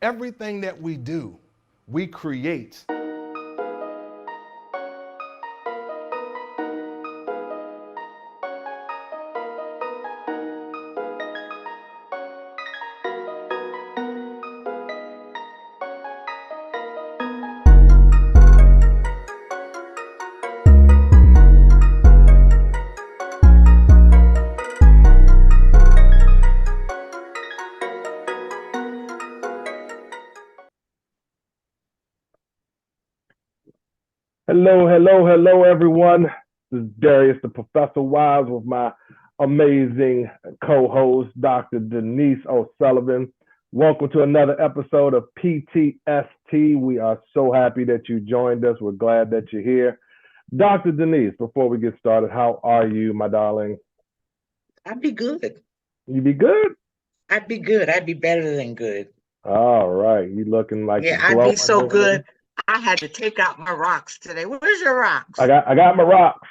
Everything that we do, we create. Hello, hello, hello, everyone. This is Darius, the Professor Wise, with my amazing co-host, Dr. Denise O'Sullivan. Welcome to another episode of PTST. We are so happy that you joined us. We're glad that you're here. Dr. Denise, before we get started, how are you, my darling? I'd be good. You be good? I'd be good. I'd be better than good. All right. You looking like Yeah, you're I'd glowing be so over good. there? I had to take out my rocks today. Where's your rocks? I got my rocks.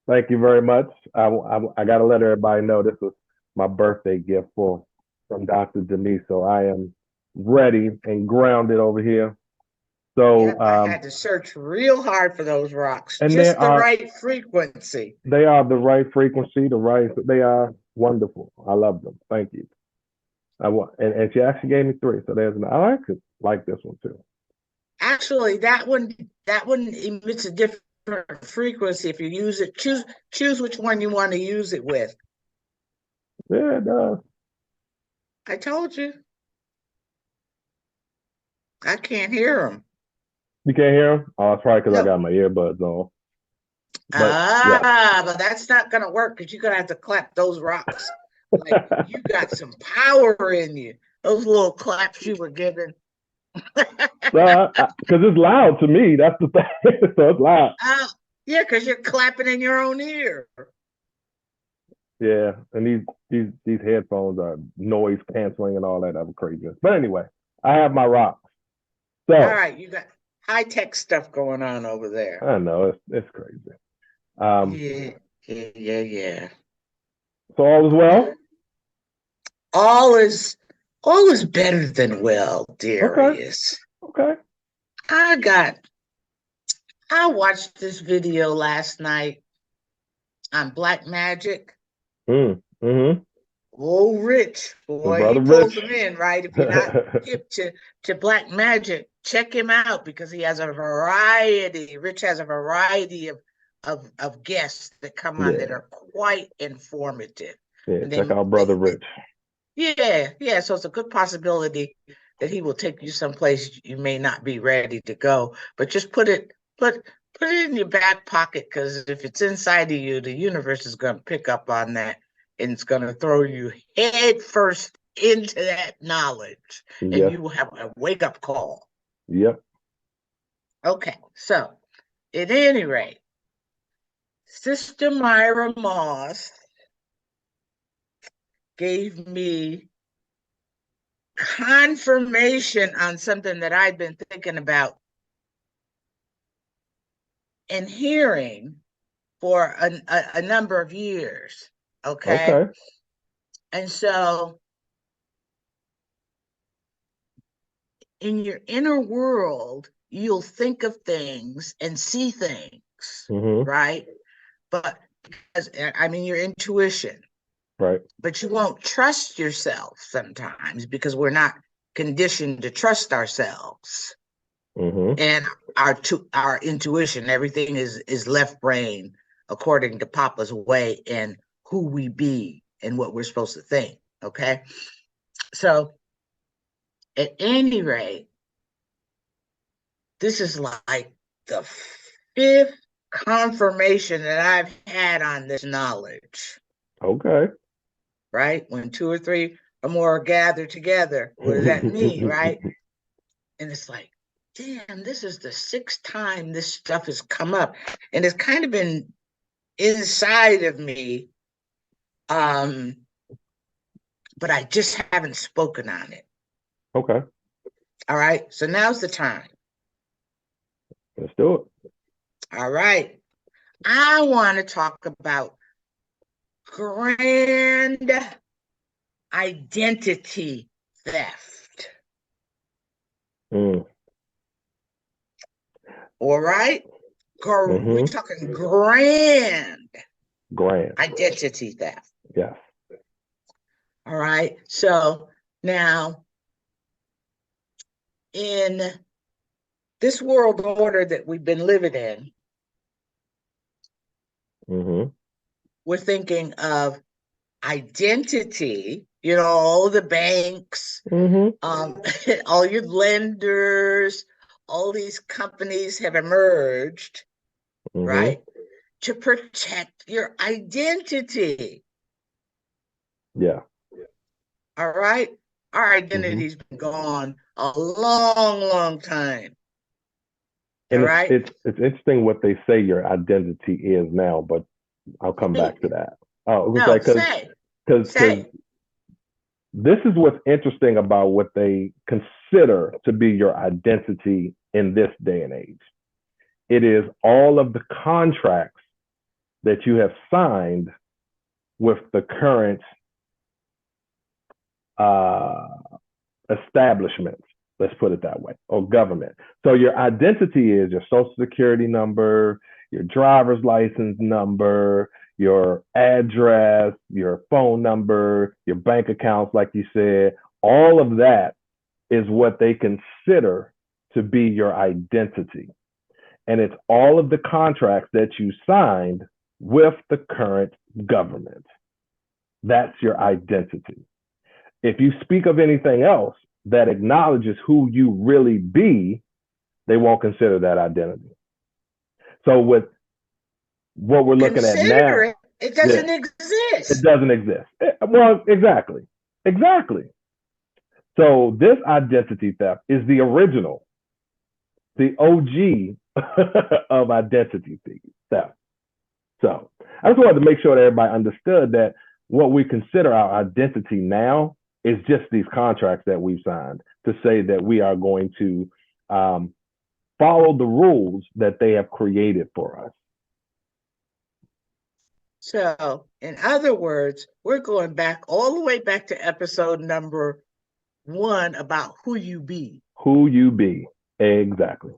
Thank you very much. I got to let everybody know this was my birthday gift from Dr. Denise. So I am ready and grounded over here. So Yep, I had to search real hard for those rocks. and Just the right frequency. they are the right frequency, they are wonderful. I love them. Thank you. And she actually gave me 3. So I could like this one too. Actually, that one emits a different frequency if you use it. Choose which one you want to use it with. Yeah, it does. I told you. I can't hear them. You can't hear them? Oh, it's probably because No. I got my earbuds on. But that's not gonna work because you're gonna have to clap those rocks. Like you got some power in you. Those little claps you were giving. Because it's loud to me. That's the thing. So it's loud. Yeah, because you're clapping in your own ear. Yeah, and these headphones are noise canceling and all that other craziness. But anyway, I have my rocks. So all right, you got high-tech stuff going on over there. I know it's crazy. Yeah. So all is well? All is better than well, Darius. Okay. I watched this video last night on Black Magic. Mm-hmm. Oh, Rich, boy, he pulls them in, right? If you're not hip to Black Magic, check him out because he has a variety. Rich has a variety of guests that come on that are quite informative. Yeah, check out Brother Rich. Yeah. So it's a good possibility that he will take you someplace you may not be ready to go, but just put it in your back pocket because if it's inside of you, the universe is going to pick up on that and it's going to throw you head first into that knowledge, and you will have a wake-up call. Yep. Okay, so at any rate, Sister Myra Moss gave me confirmation on something that I'd been thinking about and hearing for a number of years. Okay. And so in your inner world, you'll think of things and see things, right? But your intuition. Right. But you won't trust yourself sometimes because we're not conditioned to trust ourselves. And our intuition, everything is left brain according to Papa's way and who we be and what we're supposed to think. Okay. So at any rate, this is like the 5th confirmation that I've had on this knowledge. Okay. Right? When 2 or 3 or more are gathered together, what does that mean, right? And it's like, damn, this is the 6th time this stuff has come up. And it's kind of been inside of me. But I just haven't spoken on it. Okay. All right. So now's the time. Let's do it. All right. I want to talk about grand identity theft. All right. We're talking grand identity theft. Yes. All right. So now, in this world order that we've been living in, we're thinking of identity, you know, all the banks, all your lenders, all these companies have emerged, right, to protect your identity. Yeah. All right. Our identity's been gone a long, long time. And it's interesting what they say your identity is now, but I'll come back to that. Oh, no, because this is what's interesting about what they consider to be your identity in this day and age. It is all of the contracts that you have signed with the current establishments, let's put it that way, or government. So your identity is your social security number, your driver's license number, your address, your phone number, your bank accounts, like you said. All of that is what they consider to be your identity. And it's all of the contracts that you signed with the current government. That's your identity. If you speak of anything else that acknowledges who you really be, they won't consider that identity. So with what we're looking at now, it doesn't exist. It doesn't exist. Well, exactly. So this identity theft is the original, the OG of identity theft. So I just wanted to make sure that everybody understood that what we consider our identity now is just these contracts that we've signed to say that we are going to follow the rules that they have created for us. So, in other words, we're going back all the way back to episode number 1 about who you be. Who you be. Exactly.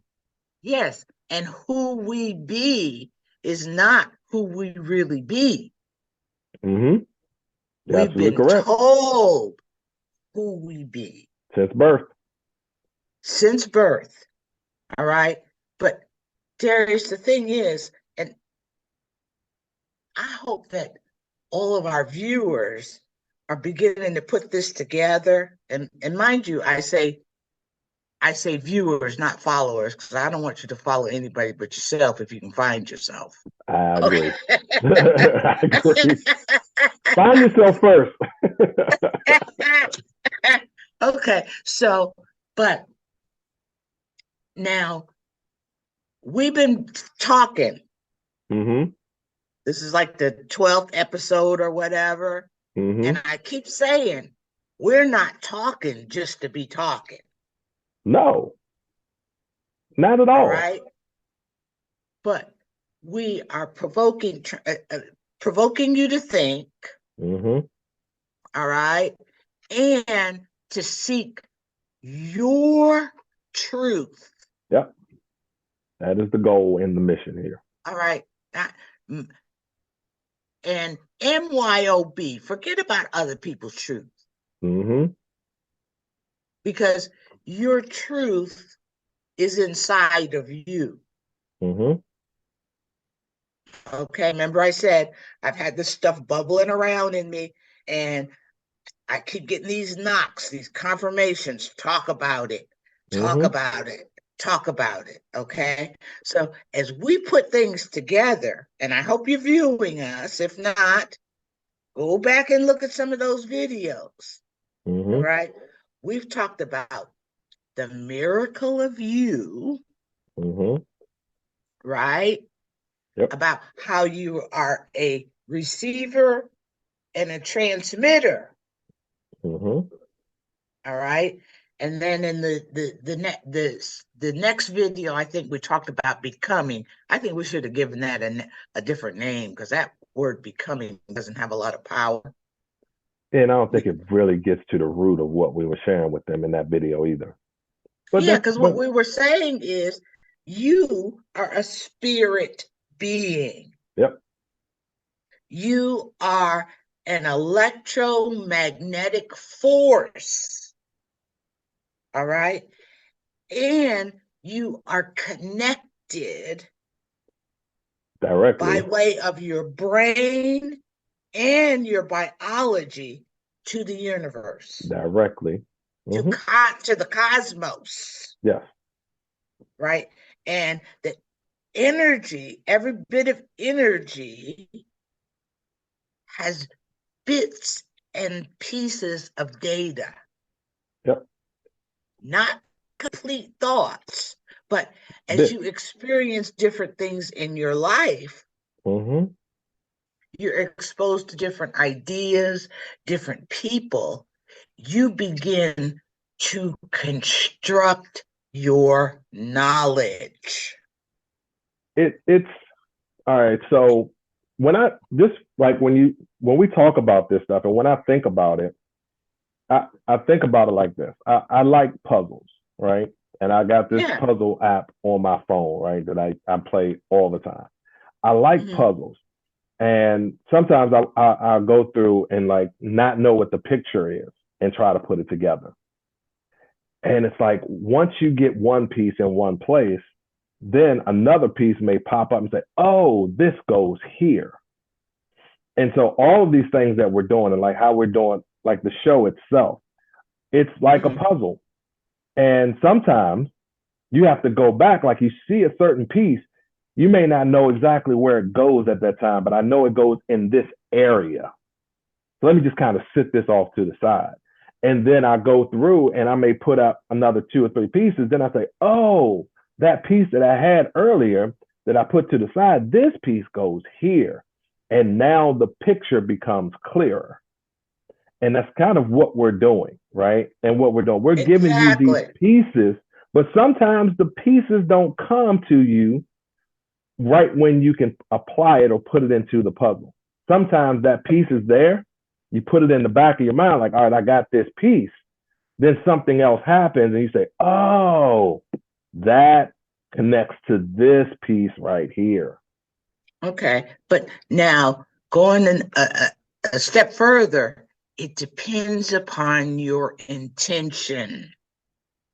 Yes. And who we be is not who we really be. We've been told who we be. Since birth. All right. But Darius, the thing is, and I hope that all of our viewers are beginning to put this together. And mind you, I say viewers, not followers, because I don't want you to follow anybody but yourself if you can find yourself. I agree. I agree. Find yourself first. Okay, so, but now we've been talking. This is like the 12th episode or whatever. And I keep saying, we're not talking just to be talking. No, not at all. All right. But we are provoking you to think. All right. And to seek your truth. Yep. That is the goal and the mission here. All right. And MYOB, forget about other people's truth. Because your truth is inside of you. Okay, remember I said I've had this stuff bubbling around in me, and I keep getting these knocks, these confirmations. Talk about it. Talk about it. Okay. So as we put things together, and I hope you're viewing us. If not, go back and look at some of those videos. All right. We've talked about the miracle of you. Right. Yep. About how you are a receiver and a transmitter. All right. And then in the next video, I think we talked about becoming. I think we should have given that a different name, because that word becoming doesn't have a lot of power. And I don't think it really gets to the root of what we were sharing with them in that video either. But yeah, because what we were saying is You are a spirit being. Yep. You are an electromagnetic force. All right. And you are connected Directly. by way of your brain and your biology to the universe, Directly. to the cosmos. Yes. Right. And the energy, every bit of energy has bits and pieces of data. Yep. Not complete thoughts, but as Bits. you experience different things in your life, you're exposed to different ideas, different people, you begin to construct your knowledge. It's all right. So when we talk about this stuff and when I think about it, I think about it like this. I like puzzles, right? And I got this puzzle app on my phone, right, that I play all the time. I like puzzles. And sometimes I'll go through and like not know what the picture is and try to put it together. And it's like once you get one piece in one place, then another piece may pop up and say, oh, this goes here. And so all of these things that we're doing and like how we're doing, like the show itself, it's like a puzzle. And sometimes you have to go back, like you see a certain piece, you may not know exactly where it goes at that time, but I know it goes in this area. So let me just kind of sit this off to the side. And then I go through and I may put up another 2 or 3 pieces. Then I say, oh, that piece that I had earlier that I put to the side, this piece goes here. And now the picture becomes clearer. And that's kind of what we're doing, right? And what we're doing, we're giving you these pieces, but sometimes the pieces don't come to you right when you can apply it or put it into the puzzle. Sometimes that piece is there. You put it in the back of your mind, like, all right, I got this piece. Then something else happens and you say, oh, that connects to this piece right here. Okay. But now going a step further, it depends upon your intention.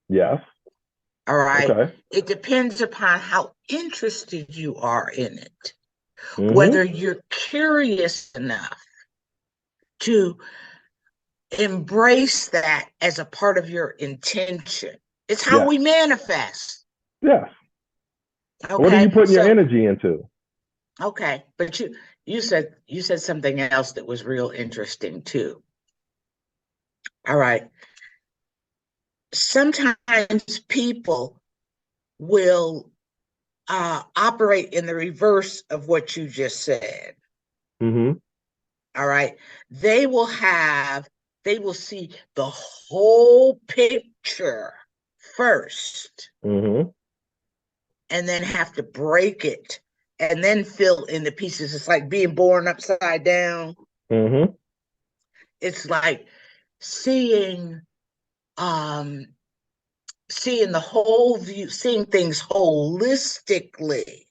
Yes. All right. Okay. It depends upon how interested you are in it, whether you're curious enough to embrace that as a part of your intention. It's how we manifest. Yes. Okay. What are you putting your energy into? Okay. But you said something else that was real interesting too. All right. Sometimes people will operate in the reverse of what you just said. All right. They will see the whole picture first and then have to break it and then fill in the pieces. It's like being born upside down. It's like seeing the whole view, seeing things holistically.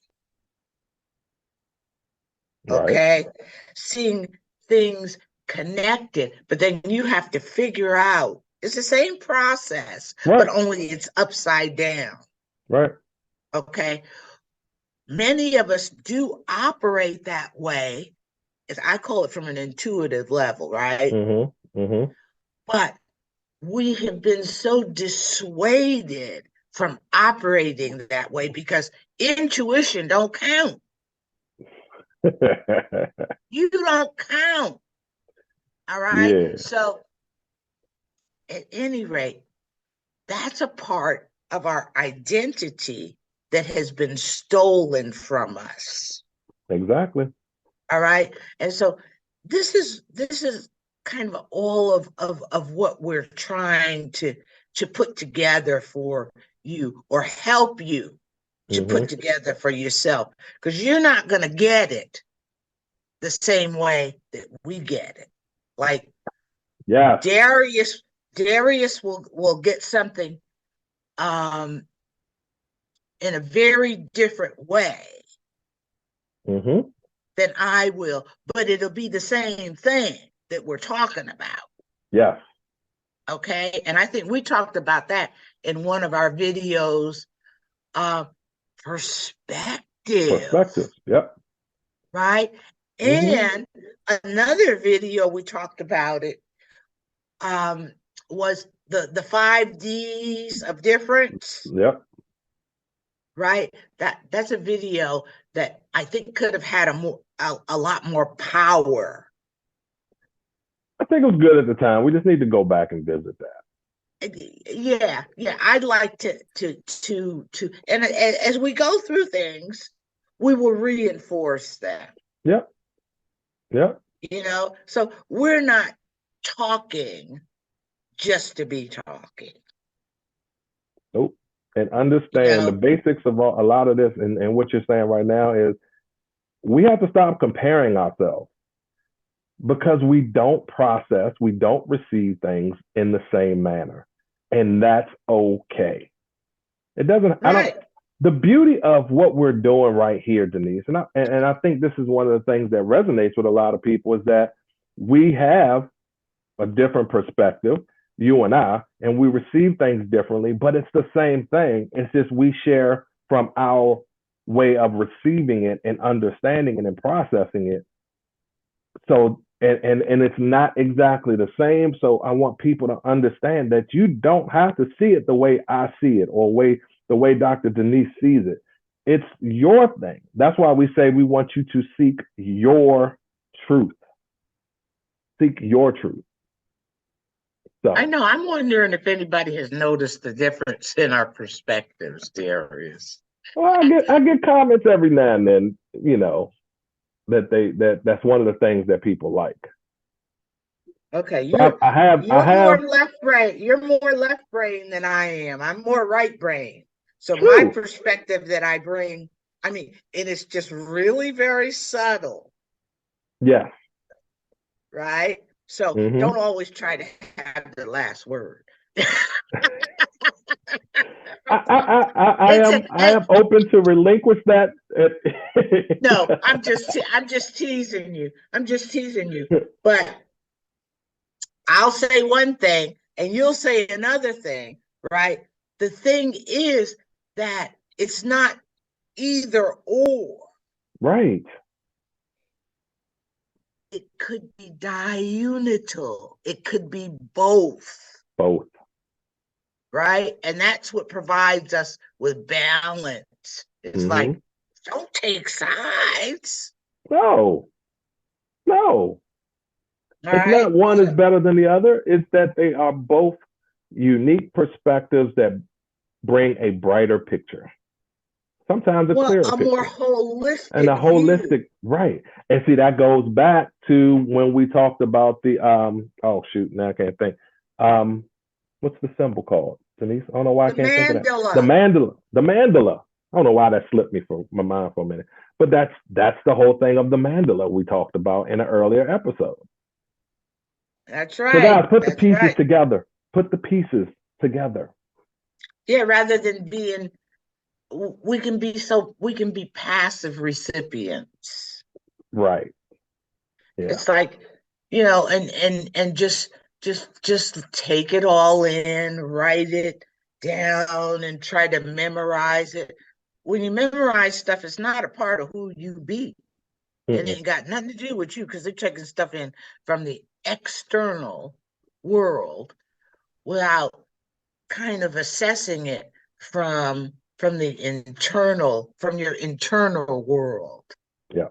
Okay. Right. Seeing things connected, but then you have to figure out it's the same process, but only it's upside down. Right. Okay. Many of us do operate that way, as I call it, from an intuitive level, right? But we have been so dissuaded from operating that way because intuition don't count. You don't count. All right. Yeah. So at any rate, that's a part of our identity that has been stolen from us. Exactly. All right. And so this is kind of all of what we're trying to put together for you or help you to put together for yourself, because you're not going to get it the same way that we get it. Like, yeah, Darius will get something in a very different way Mm-hmm. than I will, but it'll be the same thing that we're talking about. Yes. Okay. And I think we talked about that in one of our videos. Perspective. Perspectives. Yep. Right. Mm-hmm. And another video we talked about it was the 5 Ds of difference. Yep. Right. That's a video that I think could have had a lot more power. I think it was good at the time. We just need to go back and visit that. Yeah, I'd like to and as we go through things, we will reinforce that. Yep. Yep. So we're not talking just to be talking. Nope. And understand the basics of a lot of this, and what you're saying right now is we have to stop comparing ourselves, because we don't process, we don't receive things in the same manner. And that's okay. It doesn't, Right. The beauty of what we're doing right here, Denise, and I think this is one of the things that resonates with a lot of people, is that we have a different perspective, you and I, and we receive things differently, but it's the same thing. It's just we share from our way of receiving it and understanding it and processing it. So, and it's not exactly the same. So I want people to understand that you don't have to see it the way I see it, or the way Dr. Denise sees it. It's your thing. That's why we say we want you to seek your truth. Seek your truth. So I know. I'm wondering if anybody has noticed the difference in our perspectives, Darius. Well, I get comments every now and then, that's one of the things that people like. Okay, you're more left brain. You're more left brain than I am. I'm more right brain. So True. my perspective that I bring, and it's just really very subtle. Yes. Right. So don't always try to have the last word. I am open to relinquish that. No, I'm just teasing you. I'm just teasing you. But I'll say one thing and you'll say another thing, right? The thing is that it's not either or. Right. It could be diunital. It could be both. Both. Right? And that's what provides us with balance. It's like, don't take sides. No. It's not one is better than the other. It's that they are both unique perspectives that bring a brighter picture. Sometimes a clearer picture. More holistic. And a holistic, view. Right. And see, that goes back to when we talked about the, oh shoot, now I can't think. What's the symbol called, Denise? I don't know why I can't think of that. The mandala. I don't know why that slipped me from my mind for a minute. But that's the whole thing of the mandala we talked about in an earlier episode. That's right. So guys, put the pieces together. Put the pieces together. Yeah, rather than we can be passive recipients. Right. Yeah. It's like, and just take it all in, write it down and try to memorize it. When you memorize stuff, it's not a part of who you be. It ain't got nothing to do with you, because they're taking stuff in from the external world without kind of assessing it from your internal world. Yeah.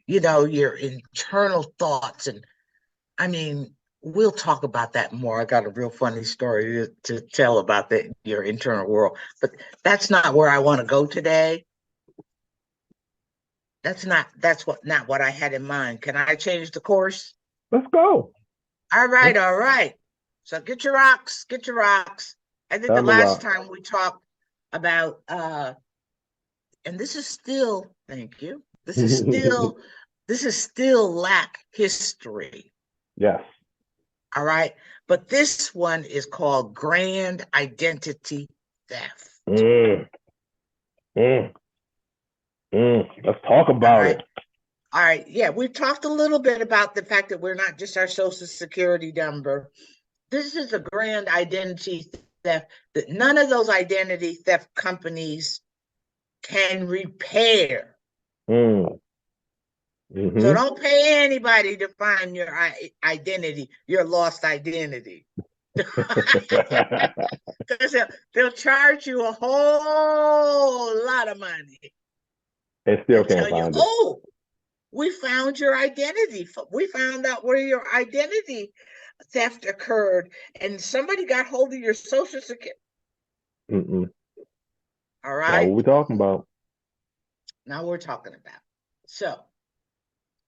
Your internal thoughts. And we'll talk about that more. I got a real funny story to tell about your internal world, but that's not where I want to go today. That's not what I had in mind. Can I change the course? Let's go. All right. So get your rocks. I think the last time we talked about, and this is still, thank you. This is still Lack history. Yes. All right. But this one is called Grand Identity Theft. Mm, let's talk All about right. it. All right. Yeah, we've talked a little bit about the fact that we're not just our social security number. This is a grand identity theft that none of those identity theft companies can repair. Mm. So Mm-hmm. don't pay anybody to find your identity, your lost identity. Because they'll charge you a whole lot of money And still and can't tell you, find it. oh, we found your identity. We found out where your identity theft occurred, and somebody got hold of your social security. Mm-mm. All Now right. what we talking about? Now we're talking about. So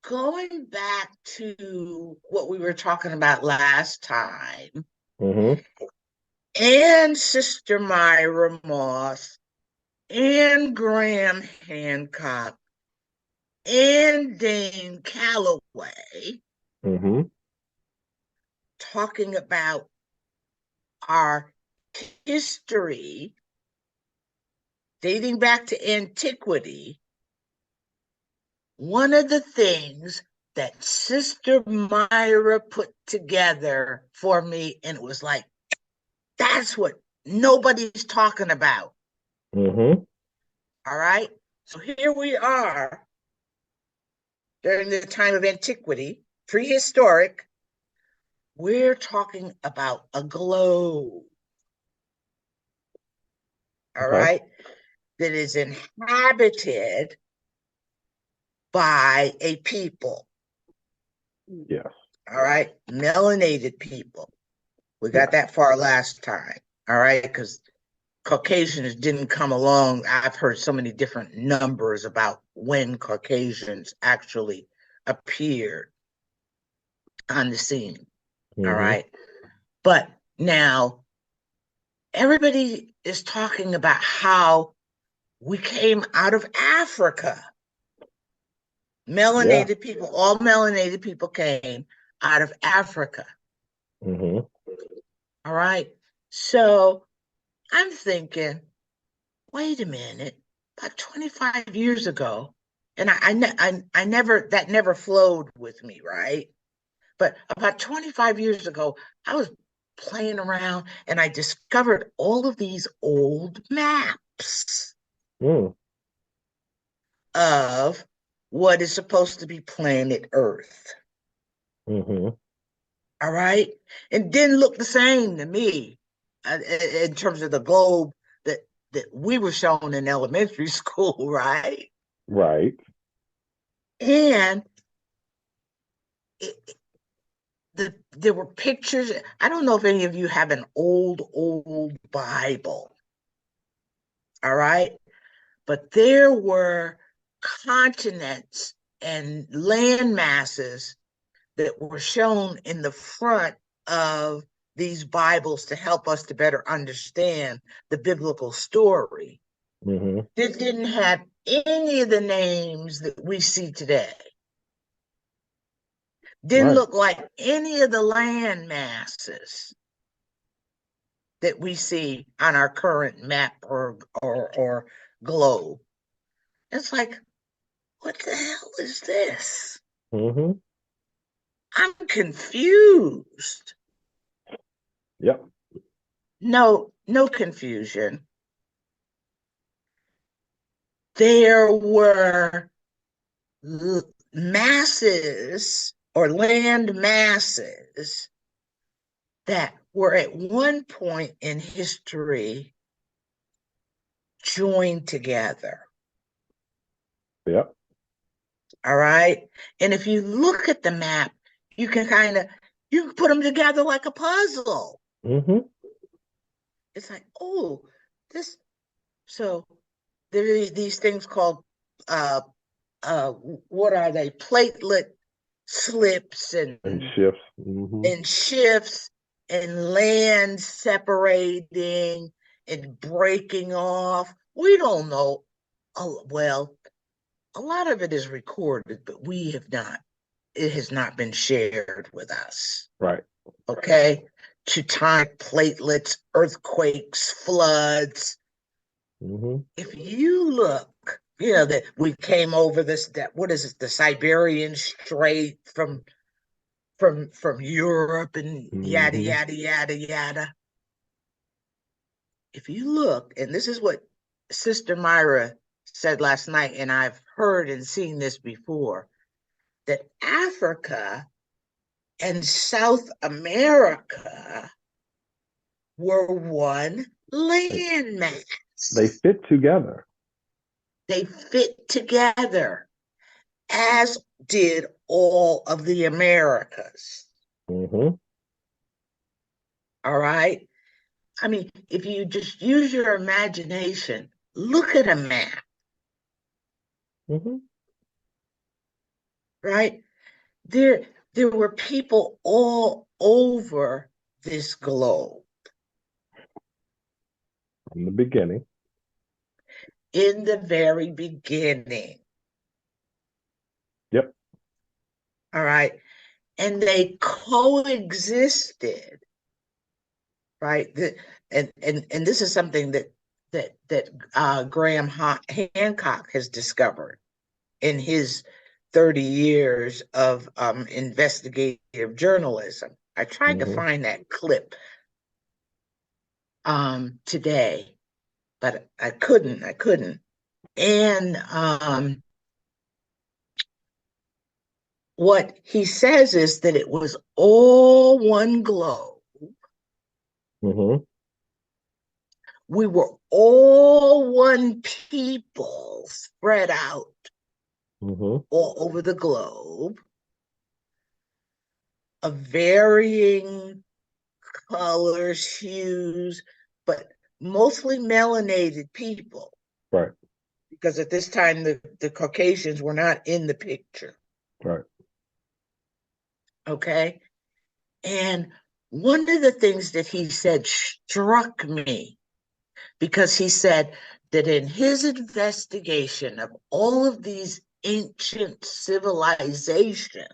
going back to what we were talking about last time, Mm-hmm. and Sister Myra Moss, and Graham Hancock, and Dane Calloway Mm-hmm. talking about our history dating back to antiquity. One of the things that Sister Myra put together for me, and it was like, that's what nobody's talking about. Mm-hmm. All right. So here we are during the time of antiquity, prehistoric. We're talking about a globe. All Okay. right. That is inhabited by a people. Yes. All right. Melanated people. We got Yeah. that far last time. All right. Because Caucasians didn't come along. I've heard so many different numbers about when Caucasians actually appeared on the scene. All Mm-hmm. right. But now everybody is talking about how we came out of Africa. Yeah. Melanated people, all melanated people came out of Africa. Mm-hmm. All right. So I'm thinking, wait a minute, about 25 years ago, and I never, that never flowed with me, right? But about 25 years ago, I was playing around and I discovered all of these old maps Mm. of what is supposed to be planet Earth. Mm-hmm. All right. It didn't look the same to me in terms of the globe that, that we were shown in elementary school, right? Right. And there were pictures. I don't know if any of you have an old Bible. All right. But there were continents and land masses that were shown in the front of these Bibles to help us to better understand the biblical story. Mm-hmm. That didn't have any of the names that we see today. Didn't Right. look like any of the land masses that we see on our current map or globe. It's like, what the hell is this? Mm-hmm. I'm confused. Yep. No confusion. There were masses or land masses that were at one point in history joined together. Yep. All right. And if you look at the map, you can you can put them together like a puzzle. Mm-hmm. It's like, oh, this. So there are these things called uh what are they? Platelet slips And shifts. Mm-hmm. and shifts and land separating and breaking off. We don't know. Oh, well, a lot of it is recorded, but we have not. It has not been shared with us. Right. Okay. Tectonic platelets, earthquakes, floods, If you look, that we came over what is it, the Siberian Strait from Europe and yada, yada, yada, yada. If you look, and this is what Sister Myra said last night, and I've heard and seen this before, that Africa and South America were one landmass. They fit together. They fit together, as did all of the Americas. All right? I mean, if you just use your imagination, look at a map. Right? There were people all over this globe. From the beginning. In the very beginning. Yep. All right. And they coexisted. Right. And this is something that Graham Hancock has discovered in his 30 years of investigative journalism. I tried to find that clip today, but I couldn't. And what he says is that it was all one globe. We were all one people spread out all over the globe, of varying colors, hues, but mostly melanated people. Right. Because at this time, the Caucasians were not in the picture. Right. Okay. And one of the things that he said struck me, because he said that in his investigation of all of these ancient civilizations,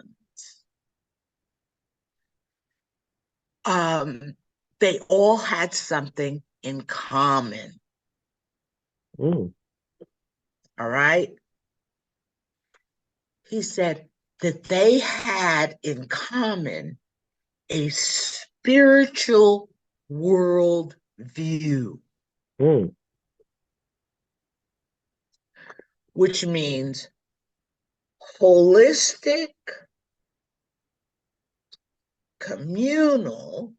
they all had something in common. All right. He said that they had in common a spiritual world view, which means holistic, communal,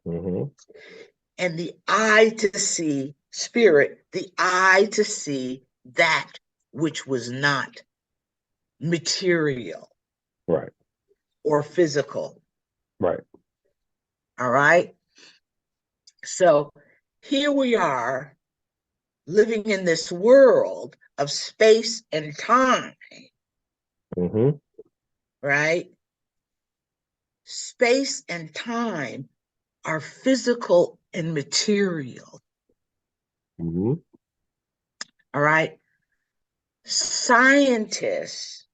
and the eye to see spirit, the eye to see that which was not material, right, or physical. Right. All right. So here we are living in this world of space and time. Right? Space and time are physical and material. All right. Scientists,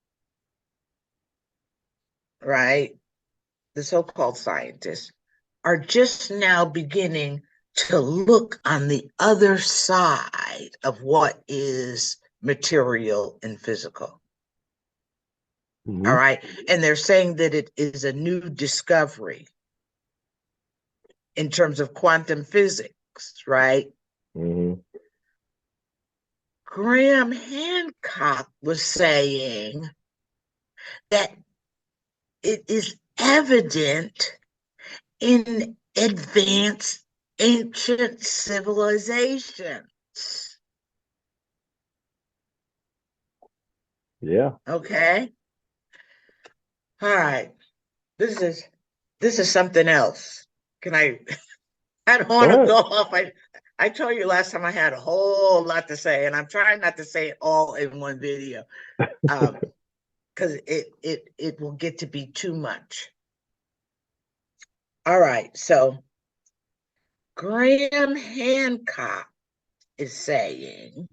right? The so-called scientists are just now beginning to look on the other side of what is material and physical. All right. And they're saying that it is a new discovery in terms of quantum physics, right? Graham Hancock was saying that it is evident in advanced ancient civilizations. Yeah. Okay. All right. This is something else. Can I don't want to go off. I told you last time I had a whole lot to say, and I'm trying not to say it all in one video, because it will get to be too much. All right, so Graham Hancock is saying,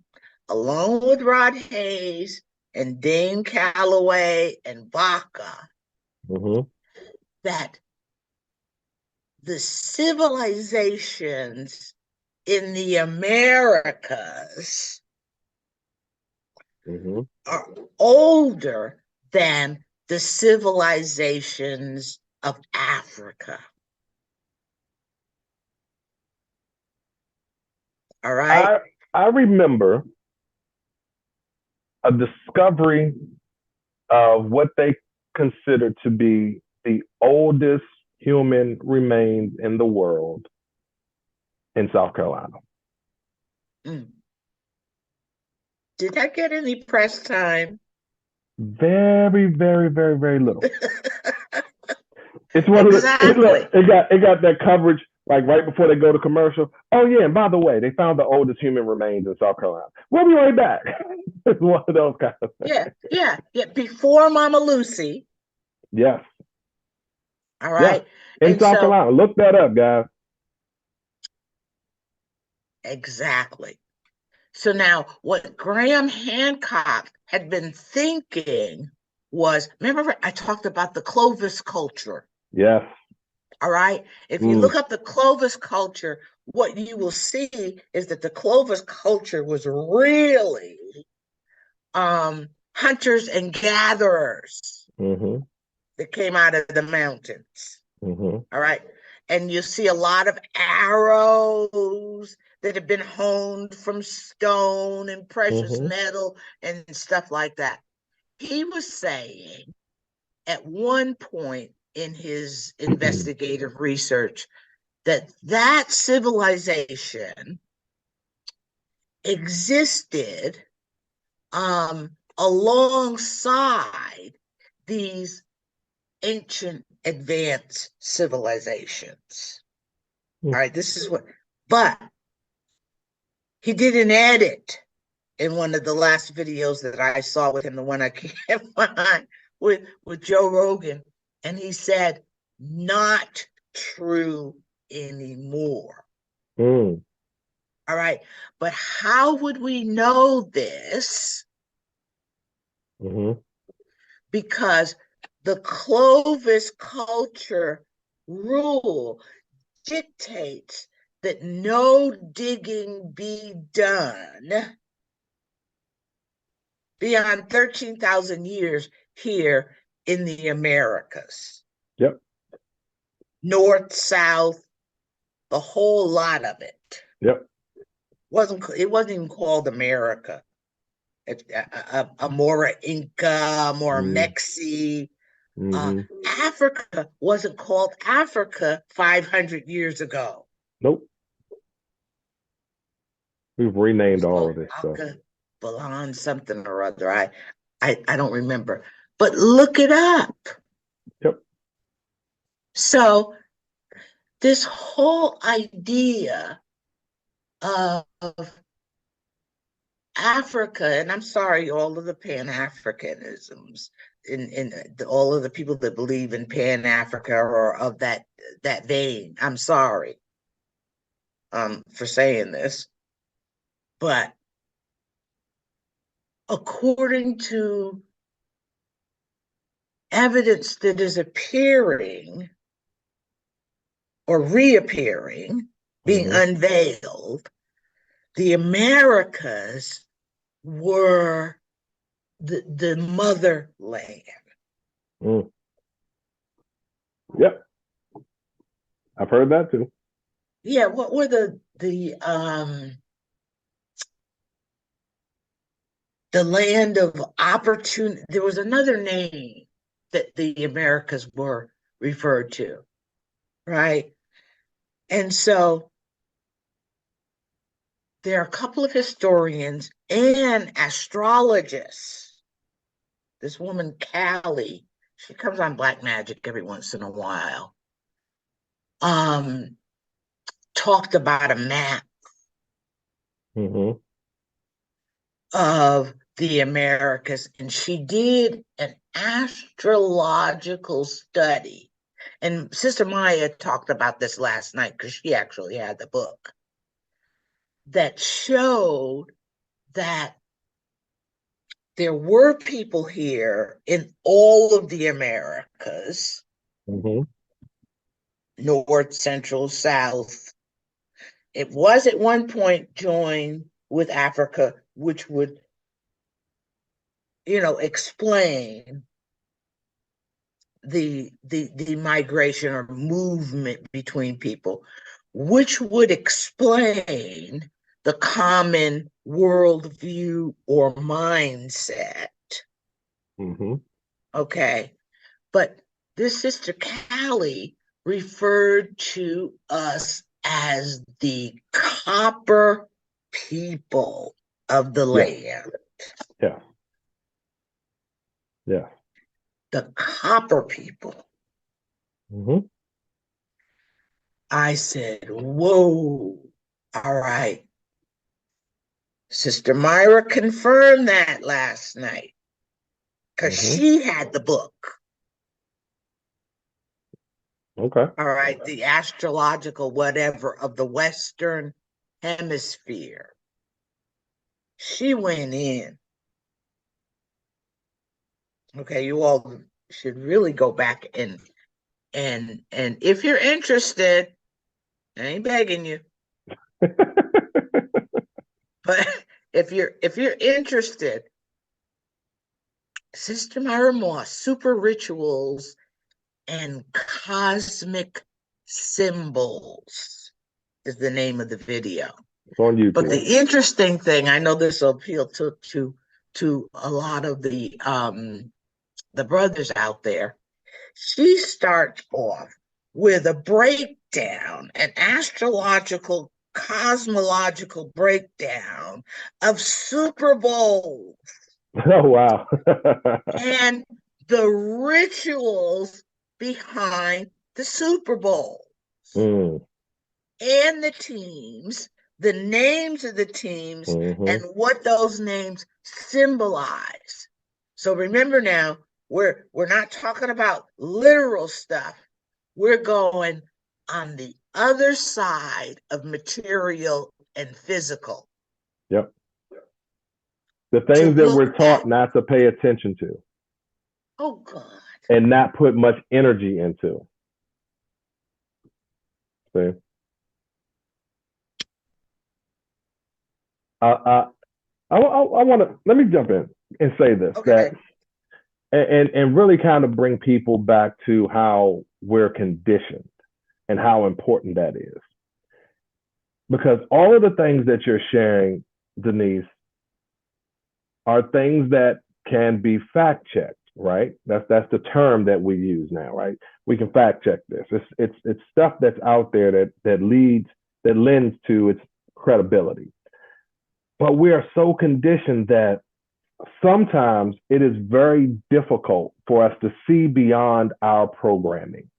along with Rod Hayes and Dane Calloway and Baca, that the civilizations in the Americas are older than the civilizations of Africa. All right. I remember a discovery of what they consider to be the oldest human remains in the world in South Carolina. Mm. Did that get any press time? Very, very, very, very little. It's one exactly. of the, it got that coverage like right before they go to commercial. Oh yeah, and by the way, they found the oldest human remains in South Carolina. We'll be right back. It's one of those kind of things. Yeah. Before Mama Lucy. Yes. All right. Yeah. In South Carolina. Look that up, guys. Exactly. So now what Graham Hancock had been thinking was, remember I talked about the Clovis culture? Yes. All right. If you look up the Clovis culture, what you will see is that the Clovis culture was really hunters and gatherers that came out of the mountains. All right. And you see a lot of arrows that have been honed from stone and precious metal and stuff like that. He was saying at one point in his investigative research that civilization existed alongside these ancient advanced civilizations. All right, this is what, but he did an edit in one of the last videos that I saw with him, the one I can't find with Joe Rogan, and he said, not true anymore. All right, but how would we know this? Because the Clovis culture rule dictates that no digging be done beyond 13,000 years here in the Americas. Yep. North, south, the whole lot of it. Yep. It wasn't even called America. Amora Inca, Amora Mexi. Africa wasn't called Africa 500 years ago. Nope. We've renamed all of this stuff. Balan something or other. I don't remember. But look it up. Yep. So this whole idea of Africa, and I'm sorry, all of the Pan-Africanisms, in all of the people that believe in Pan-Africa or of that vein, I'm sorry for saying this, but according to evidence that is appearing or reappearing, being unveiled, the Americas were the motherland. Yep. I've heard that too. Yeah, what were the land of opportunity? There was another name that the Americas were referred to, right? And so there are a couple of historians and astrologists. This woman, Callie, she comes on Black Magic every once in a while, talked about a map of the Americas, and she did an astrological study. And Sister Maya talked about this last night because she actually had the book that showed that there were people here in all of the Americas, North, Central, South, It was at one point joined with Africa, which would, explain the migration or movement between people, which would explain the common worldview or mindset. Mm-hmm. Okay. But this Sister Callie referred to us as the copper people of the land. Yeah. Yeah. The copper people. Mm-hmm. I said, whoa, all right. Sister Myra confirmed that last night because she had the book. Okay. All right, the astrological whatever of the Western Hemisphere. She went in. Okay, you all should really go back and if you're interested, I ain't begging you, but if you're interested, Sister Myra Moss, Super Rituals and Cosmic Symbols is the name of the video. It's on YouTube. But the interesting thing, I know this will appeal to a lot of the brothers out there. She starts off with a breakdown, an astrological, cosmological breakdown of Super Bowl. Oh, wow. And the rituals behind the Super Bowl. And the teams, the names of the teams, and what those names symbolize. So remember now, we're not talking about literal stuff. We're going on the other side of material and physical. Yep. The things that we're taught not to pay attention to. Oh, God. And not put much energy into. See? I want to, let me jump in and say this, okay. and really kind of bring people back to how we're conditioned and how important that is. Because all of the things that you're sharing, Denise, are things that can be fact checked, right? That's the term that we use now, right? We can fact check this. It's stuff that's out there that lends to its credibility. But we are so conditioned that sometimes it is very difficult for us to see beyond our programming.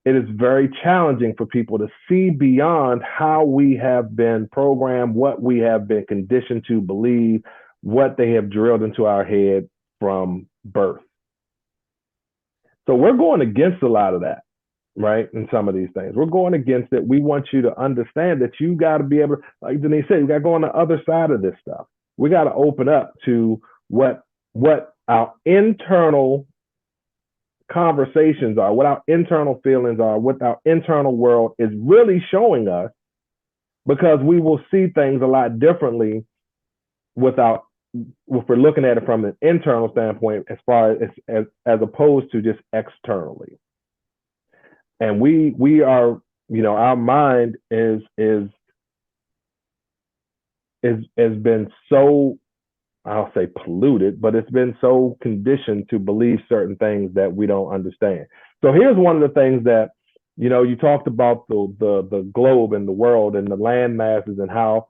It is very challenging for people to see beyond how we have been programmed, what we have been conditioned to believe, what they have drilled into our head from birth. So we're going against a lot of that, right? In some of these things, we're going against it. We want you to understand that you got to be able to, like Denise said, you got to go on the other side of this stuff. We got to open up to what our internal conversations are, what our internal feelings are, what our internal world is really showing us, because we will see things a lot differently if we're looking at it from an internal standpoint, as far as opposed to just externally. And we are, our mind has been so, I'll say polluted, but it's been so conditioned to believe certain things that we don't understand. So here's one of the things that, you talked about the globe and the world and the land masses and how,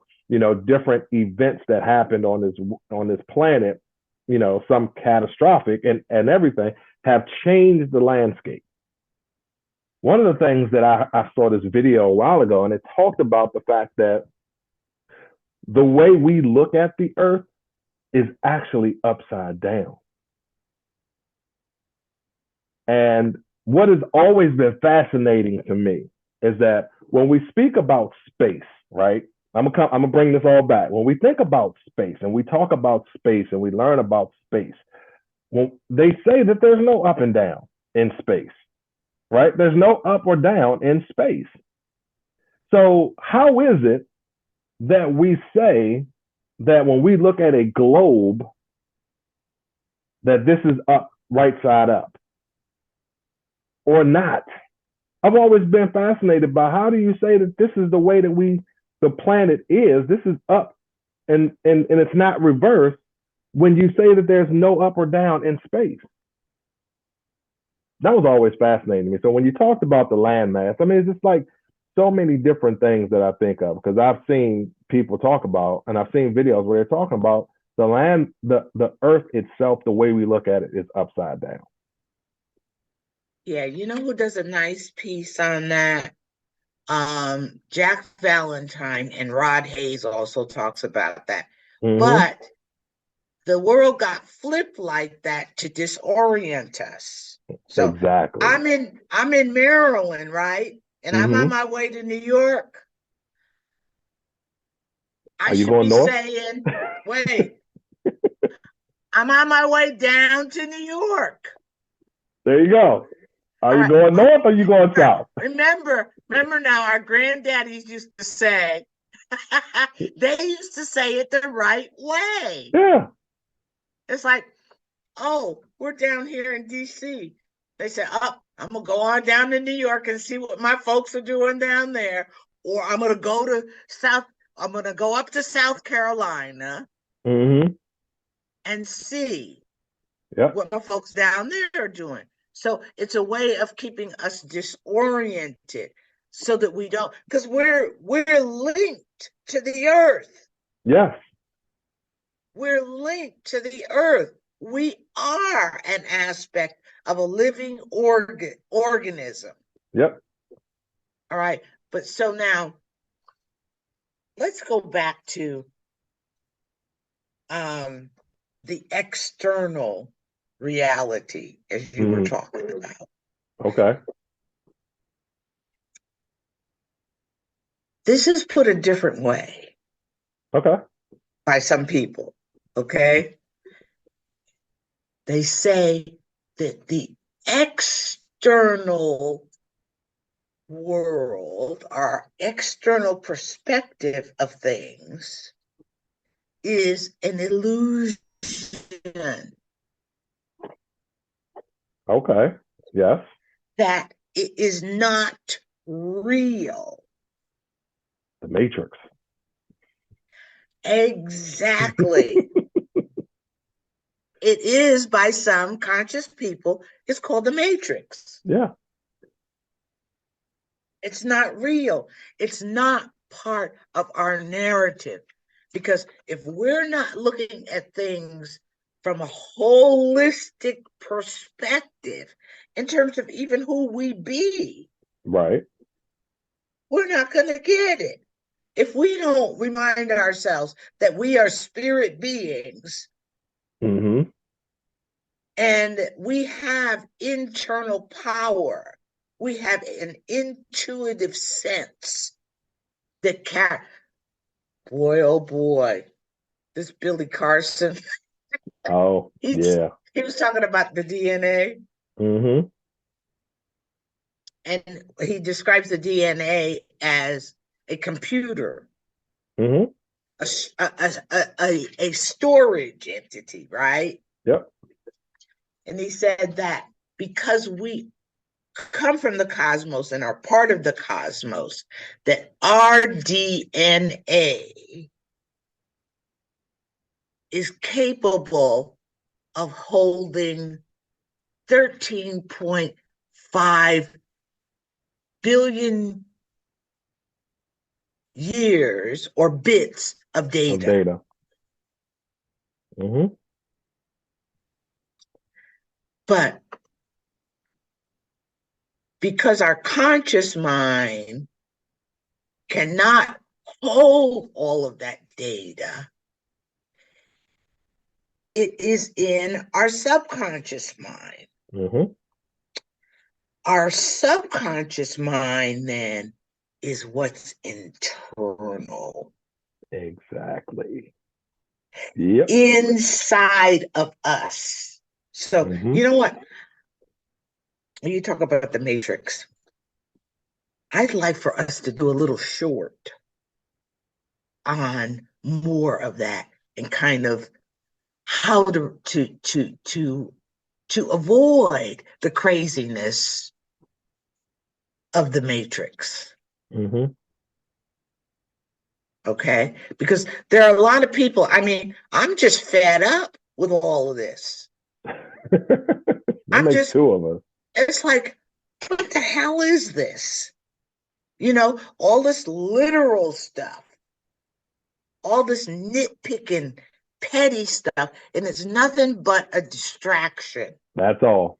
different events that happened on this planet, some catastrophic and everything, have changed the landscape. One of the things that I saw this video a while ago, and it talked about the fact that the way we look at the earth is actually upside down. And what has always been fascinating to me is that when we speak about space, right? I'm gonna bring this all back. When we think about space and we talk about space and we learn about space, well, they say that there's no up and down in space, right? There's no up or down in space. So how is it that we say that when we look at a globe, that this is up, right side up, or not? I've always been fascinated by how do you say that this is the way that the planet is, this is up and it's not reversed when you say that there's no up or down in space. That was always fascinating to me. So when you talked about the landmass, I mean, it's just like so many different things that I think of, because I've seen people talk about, and I've seen videos where they're talking about the land, the earth itself, the way we look at it is upside down. Yeah, you know who does a nice piece on that? Jack Valentine and Rod Hayes also talks about that. Mm-hmm. But the world got flipped like that to disorient us. So exactly. I'm in Maryland, right? And I'm on my way to New York. I Are you should going be north? saying, wait, I'm on my way down to New York. There you go. Are you going north or are you going south? Remember now, our granddaddies used to say, they used to say it the right way. Yeah. It's like, oh, we're down here in DC. They said, oh, I'm going to go on down to New York and see what my folks are doing down there. Or I'm going to go up to South Carolina and see what my folks down there are doing. So it's a way of keeping us disoriented so that we don't, because we're linked to the earth. Yes. We're linked to the earth. We are an aspect of a living organism. Yep. All right. But so now let's go back to the external reality, as you were talking about. Okay. This is put a different way. Okay. By some people. Okay. They say that the external world, our external perspective of things, is an illusion. Okay. Yes. That it is not real. The Matrix. Exactly. It is, by some conscious people, it's called the Matrix. Yeah. It's not real. It's not part of our narrative. Because if we're not looking at things from a holistic perspective, in terms of even who we be, right, we're not going to get it. If we don't remind ourselves that we are spirit beings, and we have internal power, we have an intuitive sense that boy, oh boy, this Billy Carson. Oh, yeah. He was talking about the DNA. And he describes the DNA as a computer, a storage entity, right? Yep. And he said that because we come from the cosmos and are part of the cosmos, that our DNA is capable of holding 13.5 billion years or bits of data. But because our conscious mind cannot hold all of that data, it is in our subconscious mind. Our subconscious mind then is what's internal. Exactly. Yep. Inside of us. So, you know what? You talk about the Matrix. I'd like for us to do a little short on more of that and kind of how to avoid the craziness of the matrix. Mm-hmm. Okay, because there are a lot of people, I mean, I'm just fed up with all of this. That I'm makes just, two of us. it's like, what the hell is this? You know, all this literal stuff, all this nitpicking, petty stuff, and it's nothing but a distraction. That's all.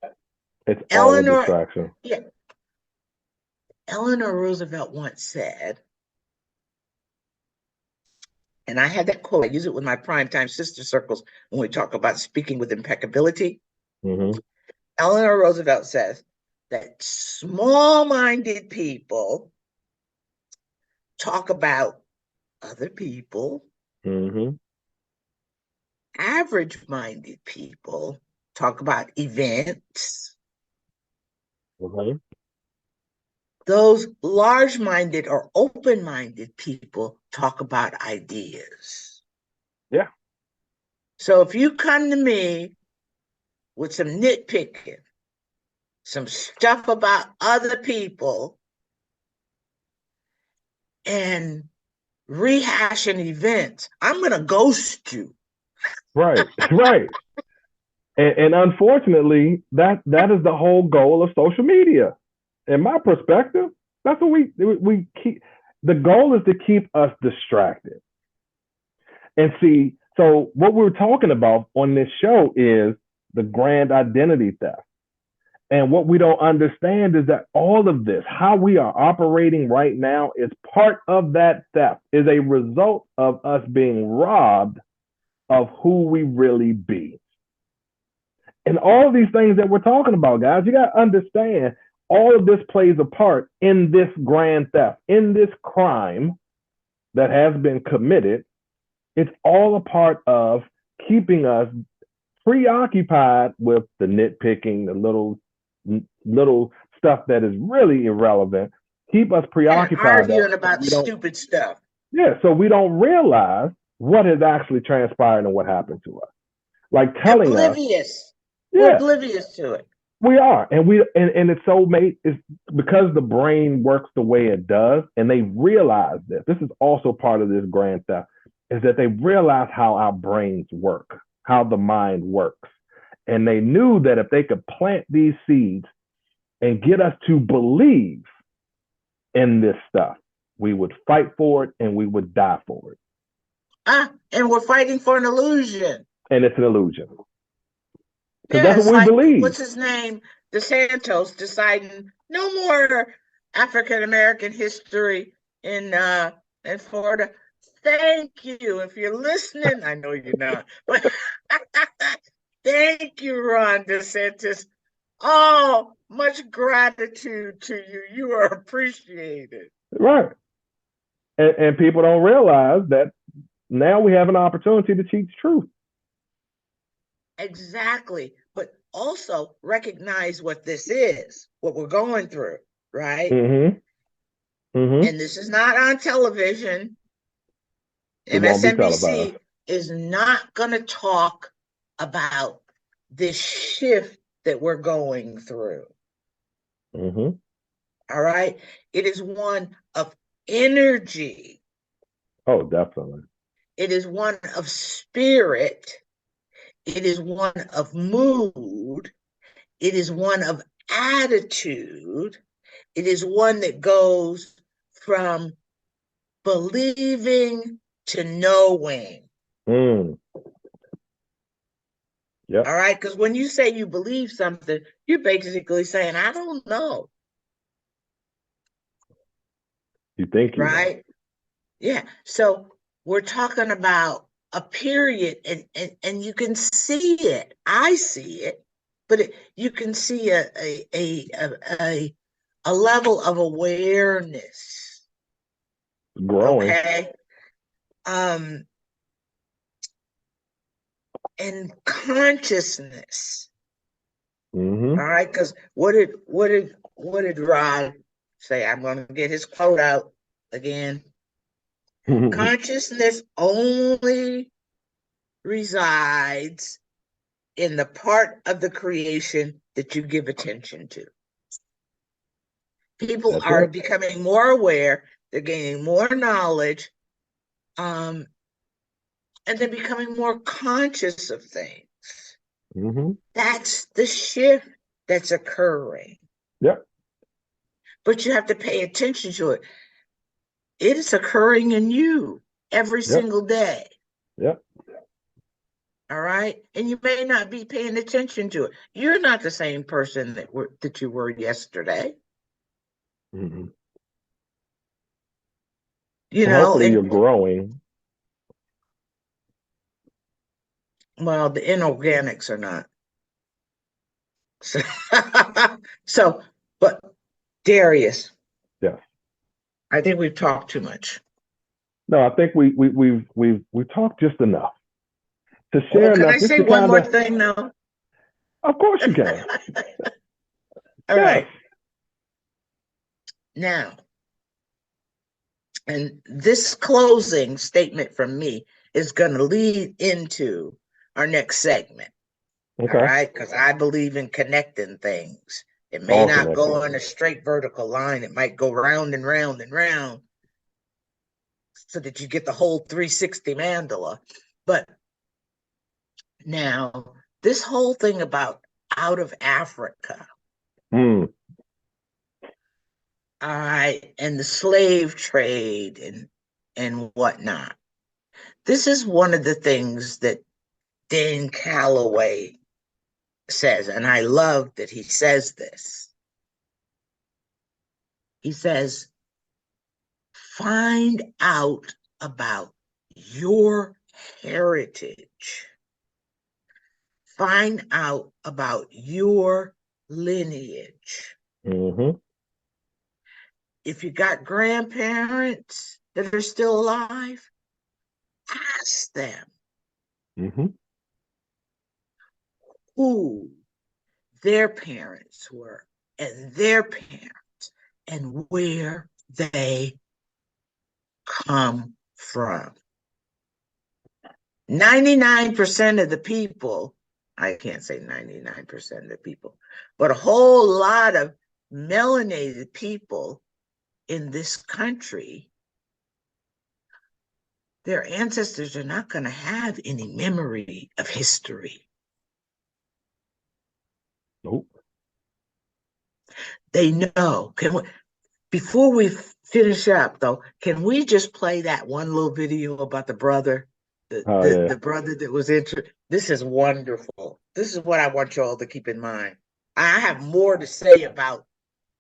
It's all a Eleanor, distraction. yeah, Eleanor Roosevelt once said, and I had that quote, I use it with my primetime sister circles when we talk about speaking with impeccability. Mm-hmm. Eleanor Roosevelt says that small-minded people talk about other people. Mm-hmm. Average-minded people talk about events. Mm-hmm. Those large-minded or open-minded people talk about ideas. Yeah. So if you come to me with some nitpicking, some stuff about other people, and rehashing events, I'm going to ghost you. Right. Right. And unfortunately, that is the whole goal of social media. In my perspective, that's what we keep. The goal is to keep us distracted. And see, so what we're talking about on this show is the grand identity theft. And what we don't understand is that all of this, how we are operating right now, is part of that theft, is a result of us being robbed of who we really be. And all of these things that we're talking about, guys, you got to understand all of this plays a part in this grand theft, in this crime that has been committed. It's all a part of keeping us preoccupied with the nitpicking, the little stuff that is really irrelevant. Keep us And preoccupied arguing that about we don't. stupid stuff. Yeah, so we don't realize what has actually transpired and what happened to us. Like telling us, Oblivious. We're yeah, oblivious to it. we are, and it's so made it's because the brain works the way it does, and they realize this. This is also part of this grand theft, is that they realize how our brains work, how the mind works, and they knew that if they could plant these seeds and get us to believe in this stuff, we would fight for it and we would die for it. And we're fighting for an illusion. And it's an illusion. Because Yeah, that's it's what we like, believe. what's his name? DeSantos deciding no more African American history in Florida. Thank you. If you're listening, I know you're not, but thank you, Ron DeSantis. Oh, much gratitude to you. You are appreciated. Right. And people don't realize that now we have an opportunity to teach truth. Exactly. But also recognize what this is, what we're going through, right? Mm-hmm. Mm-hmm. And this is not on television. It won't be televised. MSNBC is not going to talk about this shift that we're going through. Mm-hmm. All right. It is one of energy. Oh, definitely. It is one of spirit. It is one of mood. It is one of attitude. It is one that goes from believing to knowing. Mm. Yep. All right. Because when you say you believe something, you're basically saying, I don't know. You think you Right. know. Yeah. So we're talking about a period, and you can see it. I see it, but you can see a level of awareness. Growing. Okay. And consciousness. Mm-hmm. All right. Because what did Rod say, I'm going to get his quote out again. Consciousness only resides in the part of the creation that you give attention to. People That's are it. becoming more aware, they're gaining more knowledge, and they're becoming more conscious of things. That's the shift that's occurring. Yep. But you have to pay attention to it. It is occurring in you every single day. Yep. All right. And you may not be paying attention to it. You're not the same person that you were yesterday. You know, hopefully you're growing. Well, the inorganics are not. So, but Darius. Yes. I think we've talked too much. No, I think we've talked just enough to share Can enough. I say one more thing now? Of course you can. All right. Now, and this closing statement from me is going to lead into our next segment. Okay. All right. Because I believe in connecting things. It may not go in a straight vertical line. It might go round and round and round so that you get the whole 360 mandala. But now, this whole thing about out of Africa. All right, and the slave trade and whatnot. This is one of the things that Dan Calloway says, and I love that he says this. He says, find out about your heritage. Find out about your lineage. If you got grandparents that are still alive, ask them who their parents were and their parents and where they come from. 99% of the people, I can't say 99% of the people, but a whole lot of melanated people in this country, their ancestors are not going to have any memory of history. Nope. They know. Before we finish up, though, can we just play that one little video about the brother? The brother that was interested. This is wonderful. This is what I want you all to keep in mind. I have more to say about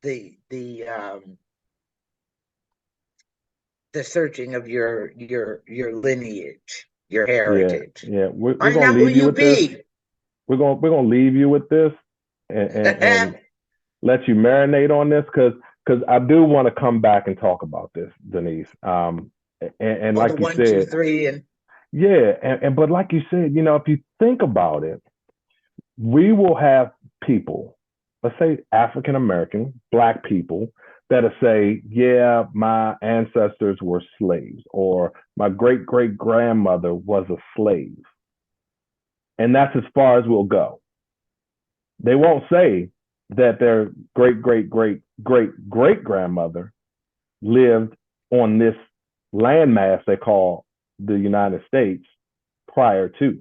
the searching of your lineage, your heritage. Yeah. We're gonna leave you with this. We're gonna leave you with this and let you marinate on this because I do want to come back and talk about this, Denise. And like you 1, said, 2, 3, and but like you said, you know, if you think about it, we will have people, let's say African American, Black people, that'll say, yeah, my ancestors were slaves, or my great great grandmother was a slave. And that's as far as we'll go. They won't say that their great great great great great grandmother lived on this landmass they call the United States prior to.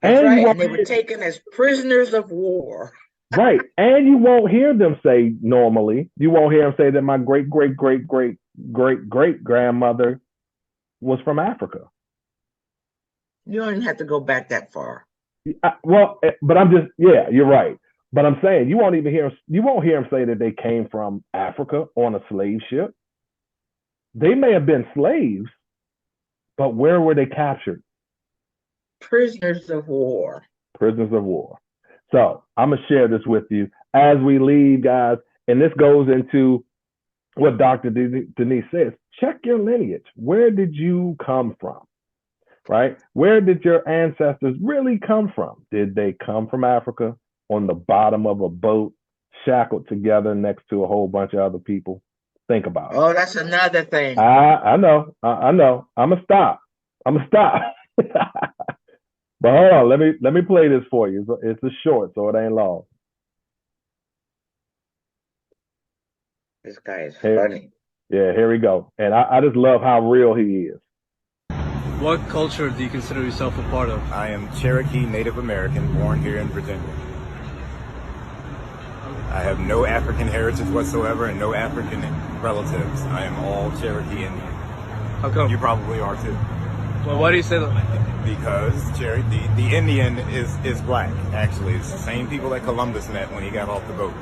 That's right. And they were taken as prisoners of war. Right. And you won't hear them say normally, you won't hear them say that my great, great, great, great, great, great grandmother was from Africa. You don't even have to go back that far. Well, but I'm just, yeah, you're right. But I'm saying you won't hear them say that they came from Africa on a slave ship. They may have been slaves, but where were they captured? Prisoners of war. Prisoners of war. So I'm going to share this with you as we leave, guys. And this goes into what Dr. Denise says. Check your lineage. Where did you come from? Right? Where did your ancestors really come from? Did they come from Africa on the bottom of a boat, shackled together next to a whole bunch of other people. Think about it. Oh, that's another thing. I know. I know. I'm gonna stop. But hold on, let me play this for you. It's a short, so it ain't long. This guy is Here, funny. yeah, here we go. And I just love how real he is. What culture do you consider yourself a part of? I am Cherokee Native American, born here in Virginia. I have no African heritage whatsoever and no African relatives. I am all Cherokee Indian. How come? You probably are too. Well, why do you say that? Because the Indian is black, actually. It's the same people that Columbus met when he got off the boat.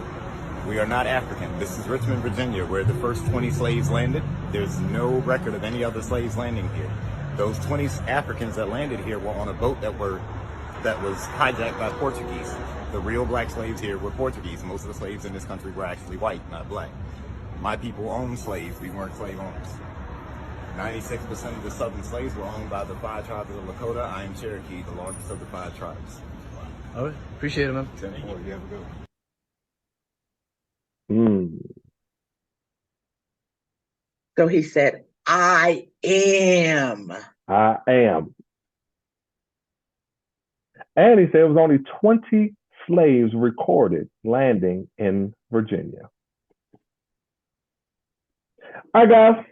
We are not African. This is Richmond, Virginia, where the first 20 slaves landed. There's no record of any other slaves landing here. Those 20 Africans that landed here were on a boat that was hijacked by Portuguese. The real black slaves here were Portuguese. Most of the slaves in this country were actually white, not black. My people owned slaves. We weren't slave owners. 96% of the southern slaves were owned by the 5 tribes of the Lakota. I am Cherokee, the largest of the 5 tribes. All right. Appreciate it, man. 10-4, you have a good Mm. one. So he said, I am. I am. And he said it was only 20 slaves recorded landing in Virginia. All right, guys.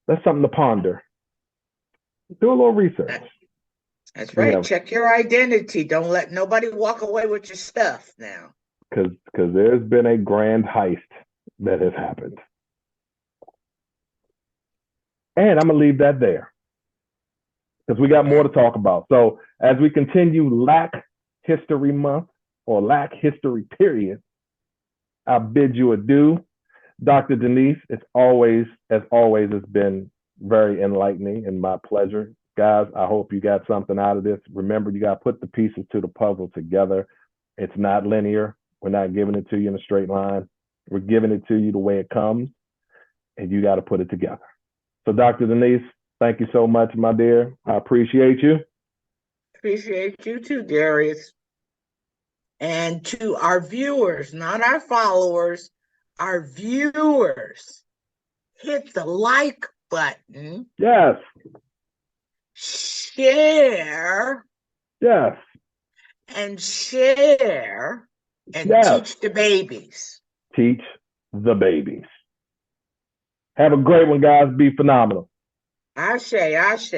That's something to ponder. Do a little research. That's right. Yeah. Check your identity. Don't let nobody walk away with your stuff now. Because there's been a grand heist that has happened. And I'm going to leave that there. Because we got more to talk about. So as we continue Black History Month or Black History period, I bid you adieu. Dr. Denise, as always, it's been very enlightening and my pleasure. Guys, I hope you got something out of this. Remember, you got to put the pieces to the puzzle together. It's not linear. We're not giving it to you in a straight line. We're giving it to you the way it comes, and you got to put it together. So, Dr. Denise, thank you so much, my dear. I appreciate you. Appreciate you too, Darius. And to our viewers, not our followers, our viewers, hit the like button. Yes. Share. Yes. And share. And Yes. teach the babies. Teach the babies. Have a great one, guys. Be phenomenal. Ashe, ashe.